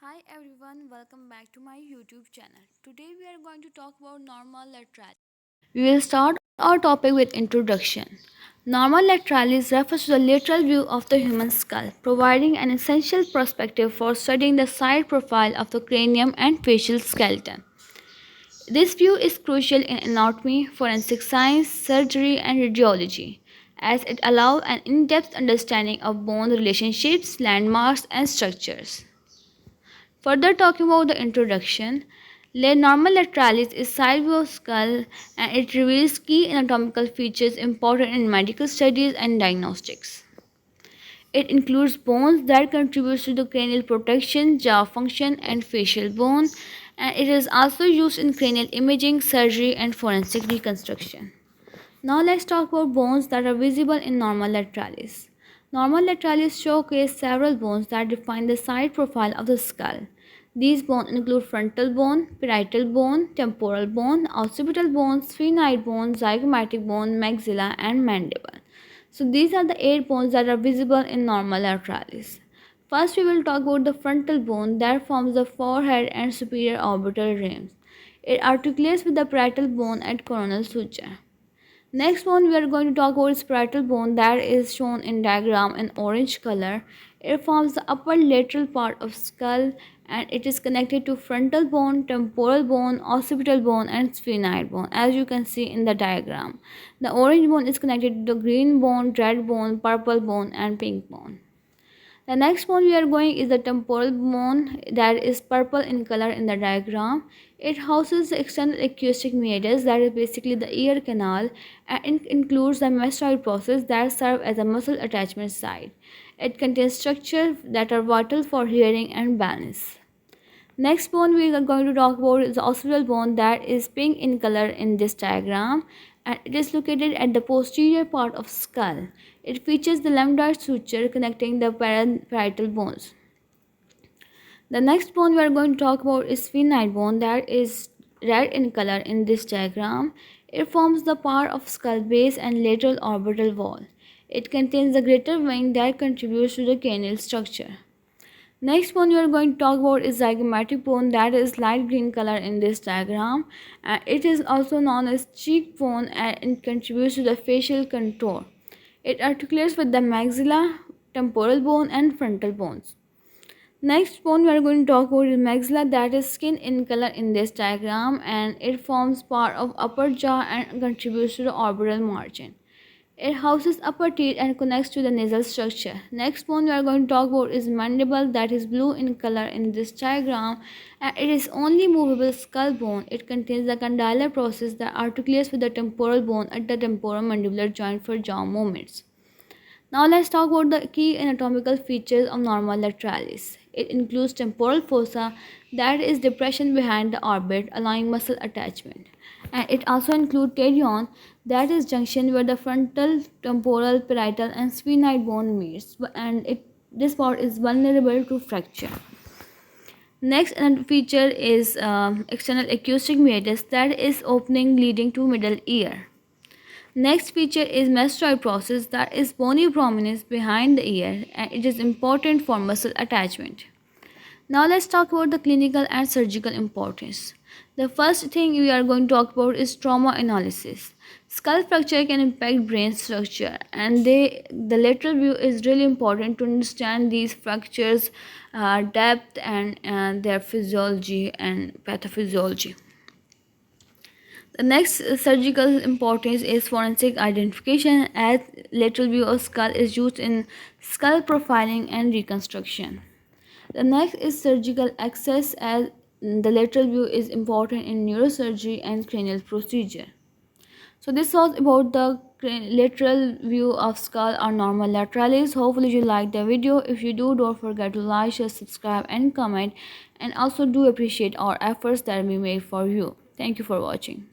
Hi everyone, welcome back to my YouTube channel. Today we are going to talk about Norma Lateralis. We will start our topic with introduction. Norma Lateralis refers to the lateral view of the human skull, providing an essential perspective for studying the side profile of the cranium and facial skeleton. This view is crucial in anatomy, forensic science, surgery, and radiology, as it allows an in-depth understanding of bone relationships, landmarks, and structures. Further talking about the introduction, Norma lateralis is side view of skull and it reveals key anatomical features important in medical studies and diagnostics. It includes bones that contribute to the cranial protection, jaw function, and facial bone, and it is also used in cranial imaging, surgery, and forensic reconstruction. Now let's talk about bones that are visible in Norma lateralis. Norma lateralis showcase several bones that define the side profile of the skull. These bones include frontal bone, parietal bone, temporal bone, occipital bone, sphenoid bone, zygomatic bone, maxilla, and mandible. So these are the 8 bones that are visible in Norma lateralis. First, we will talk about the frontal bone that forms the forehead and superior orbital rims. It articulates with the parietal bone at coronal suture. Next one we are going to talk about is parietal bone that is shown in diagram in orange color. It forms the upper lateral part of skull and it is connected to frontal bone, temporal bone, occipital bone and sphenoid bone as you can see in the diagram. The orange bone is connected to the green bone, red bone, purple bone and pink bone. The next bone we are going is the temporal bone that is purple in color in the diagram. It houses the external acoustic meatus that is basically the ear canal and it includes the mastoid process that serve as a muscle attachment site. It contains structures that are vital for hearing and balance. Next bone we are going to talk about is the occipital bone that is pink in color in this diagram and it is located at the posterior part of skull. It features the lambdoid suture connecting the parietal bones. The next bone we are going to talk about is sphenoid bone that is red in color in this diagram. It forms the part of skull base and lateral orbital wall. It contains the greater wing that contributes to the cranial structure. Next bone we are going to talk about is zygomatic bone that is light green color in this diagram and it is also known as cheekbone and it contributes to the facial contour. It articulates with the maxilla, temporal bone and frontal bones. Next bone we are going to talk about is maxilla that is skin in color in this diagram and it forms part of upper jaw and contributes to the orbital margin. It houses upper teeth and connects to the nasal structure. Next bone we are going to talk about is mandible that is blue in color in this diagram and it is only movable skull bone. It contains the condylar process that articulates with the temporal bone at the temporomandibular joint for jaw movements. Now let's talk about the key anatomical features of Norma lateralis. It includes temporal fossa that is depression behind the orbit allowing muscle attachment. And it also includes terion that is junction where the frontal, temporal, parietal and sphenoid bone meets and this part is vulnerable to fracture. Next feature is external acoustic meatus that is opening leading to middle ear. Next feature is mastoid process that is bony prominence behind the ear and it is important for muscle attachment. Now let's talk about the clinical and surgical importance. The first thing we are going to talk about is trauma analysis. Skull fracture can impact brain structure and the lateral view is really important to understand these fractures depth and their physiology and pathophysiology. The next surgical importance is forensic identification as lateral view of skull is used in skull profiling and reconstruction. The next is surgical access as the lateral view is important in neurosurgery and cranial procedure. So this was about the lateral view of skull or Norma lateralis. Hopefully you liked the video. If you do, don't forget to like, share, subscribe and comment and also do appreciate our efforts that we made for you. Thank you for watching.